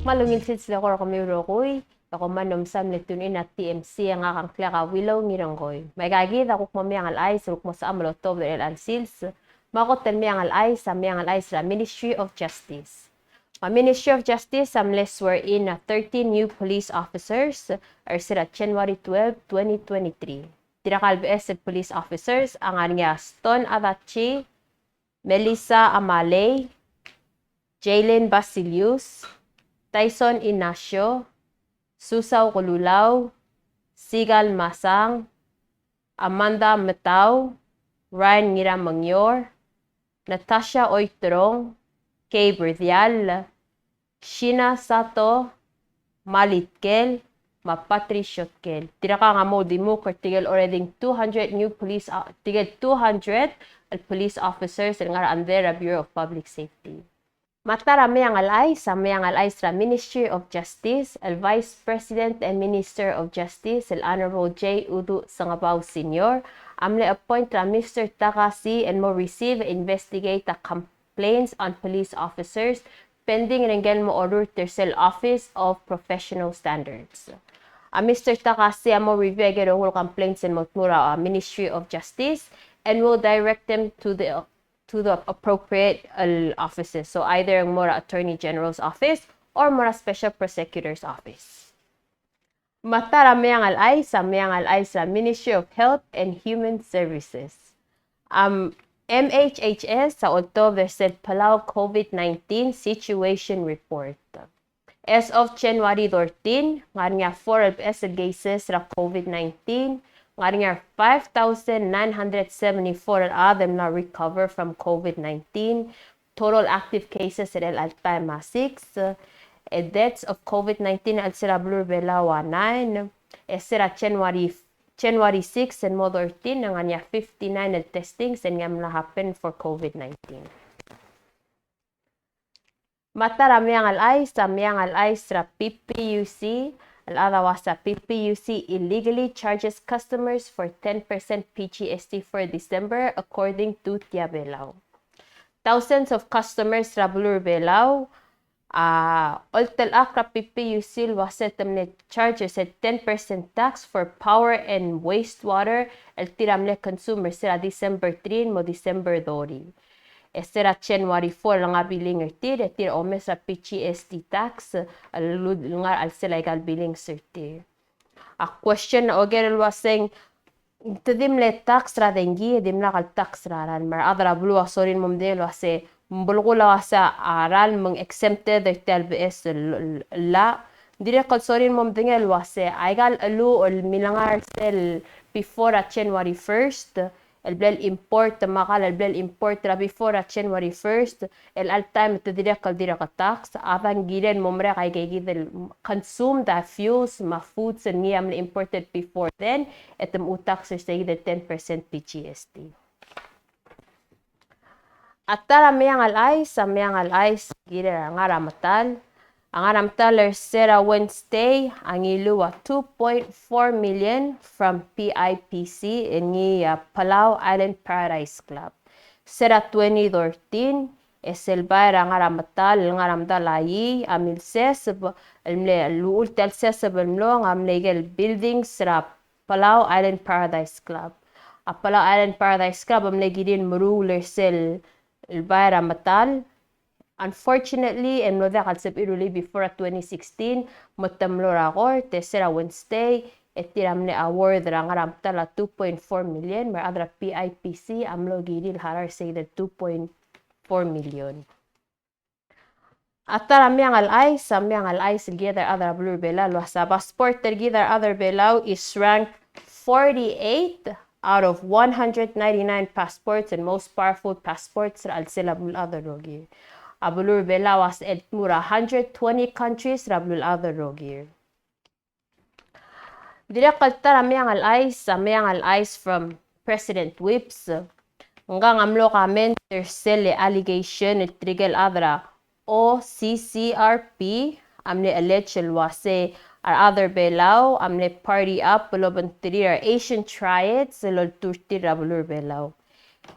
Malungilsid sila ko kami Ngirengkoi. Ako manom sam letunin at TMC ang akang klaka Willow Ngirengkoi. May gagid ako kumamiyang alay sa mo sa amalotob del ansils. Makotan miyang alay sa miyang alay sa Ministry of Justice. Ministry of Justice amles swear in 13 new police officers are sila January 12, 2023. Tinakalbes sa police officers ang anya Ston Adachi, Melissa Amaley, Jalen Basilius, Tyson Inacio, Susaw Kululaw, Sigal Masang, Amanda Metaw, Ryan Ngiramangyor, Natasha Oitrong, Kay Berdial, Sheena Sato, Malitkel, Mapatrisyotkel. Tinaka nga mo di mo tigil already 200 new police tigil 200 police officers nga under the Bureau of Public Safety. Matara Meang sa Ministry of Justice, el Vice President and Minister of Justice, el Honorable J. Udu Sangabaw Sr., amle appoint Mr. Takasi and mo receive investigate the complaints on police officers pending ringel mo order Tercel Office of Professional Standards. Mr. Takasi mo review again all complaints in Motmura Ministry of Justice and will direct them to the appropriate offices. So either Mora Attorney General's office or Mora Special Prosecutor's office. Matara Meang sa Ministry of Health and Human Services. MHHS sa October said Palau COVID-19 situation report. As of January 13, nga 4 cases sa COVID-19, nga 5,974 of them na recover from COVID-19. Total active cases at Altaima 6. Deaths of COVID-19 at sila Blur-Belawa 9. Sila January 6 and mo 13 nga niya 59 na testings and nga na happen for COVID-19. Matara Meang alay sa PPUC. Al-Adawasa PPUC illegally charges customers for 10% PGST for December according to Tia Belao. Thousands of customers Rabulur Belao Oltel Akra PPUC waset charges at 10% tax for power and wastewater el tiramle consumers sila December 3 mo December 2. Sera January 4 lang biling ertir omes sa PGST tax nga al sila igal biling sertir. A question na ogerel waseng tadim le tax ra dengi dim na kal tax raran mar adra blua sorin mom de wase mbulgula wasa aral mong exempted der TLBS la dire kal sorin mom dingel wase igal alu ol milangar sel before January 1st el blel import makal el blel import ra before January 1st el al time to dire ka tax abang giren momre kay gidel consume the fuels ma foods and niyam imported before then etem utax sa the 10% PGST. Atara Meang alay gider ang aramatal. Ang aramtaler sera Wednesday ang iluwa 2.4 million from PIPC in Palau Island Paradise Club. Sera 2013 eselbair ang aramatal ang aramdalayi amil sesab amle luultal sesab amlo amlegel buildings sera Palau Island Paradise Club. A Palau Island Paradise Club amle gidin muruler sel elbair amatal. Unfortunately, and no that sab iruli before 2016, matamlo rakor tesera Wednesday etiram ne award rang tala 2.4 million, mar adra PIPC amlo gidil harar say the 2.4 million. Atara Meang alay together other blue bela lo sa passport together other belau is ranked 48 out of 199 passports and most powerful passports al sila other rogi. Abulur Belawas at mura 120 countries rablul other rogir. Dire kaltara Meang alay from President Whips. Hanggang amlo kamen tersele allegation at trigel adra OCCRP amne alleged wase ar other Belao amne party up loban tiri Asian triads lol turti rabulur Belao.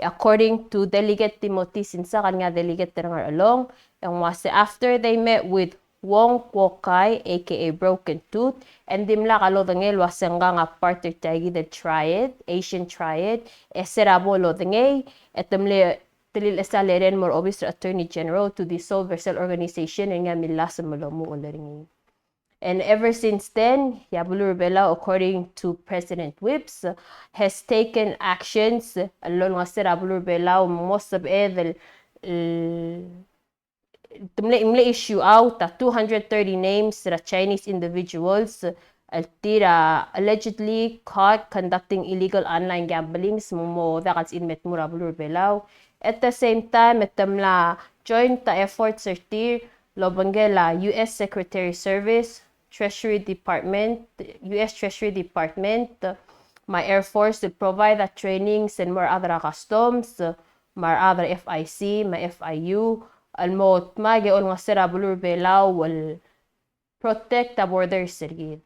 According to Delegate Timothy Sinsa, kanya delegate nga along, and was after they met with Wong Kwokai, aka Broken Tooth, and dimla kalodangel wasanga nga partner tagi the triad, Asian triad, eserabo lodangay, etamle tilil esaleren more obvious Attorney General to dissolve Versal organization and nga milasa malomo olaringi. And ever since then, Yabulu Rebela, according to President Whips, has taken actions along with Yabulu Rebela, most of it, issue out 230 names that Chinese individuals allegedly caught conducting illegal online gambling mo dakats in Metmura Bulu Rebela. At the same time, joint efforts Lobangela, U.S. Secretary of Service, Treasury Department, U.S. Treasury Department, my Air Force to provide the trainings and more other customs, my other FIC, my FIU, almot magi on nga sira bulur belaw will protect the borders sergid.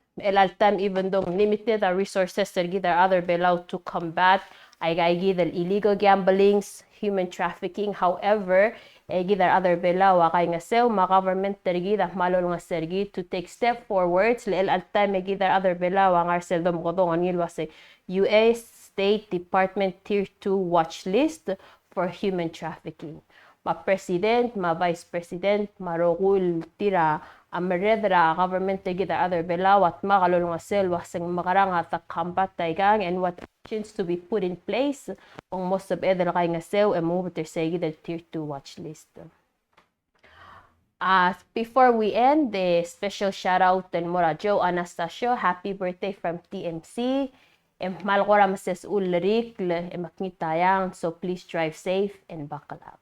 Time even though limited the resources sergid are other belaw to combat ay the illegal gamblings, human trafficking. However, gidar other belaw kay nga sew ma government tergi da malol nga sergi to take step forwards lel alta gidar other belaw ang arseldom kodong anil wase US State Department Tier 2 watch list for human trafficking. Ma president, ma vice president, marokul tira amaredra government gidar other belaw at makalol nga sel waseng makarang at combat taigang and what actions to be put in place on most of edra kay nga sew and move to say the tier 2 watch list. Before we end, the special shout out and Mora Joe Anastasio, happy birthday from TMC. Malkora mases ulrik maknitayang, so please drive safe and buckle up.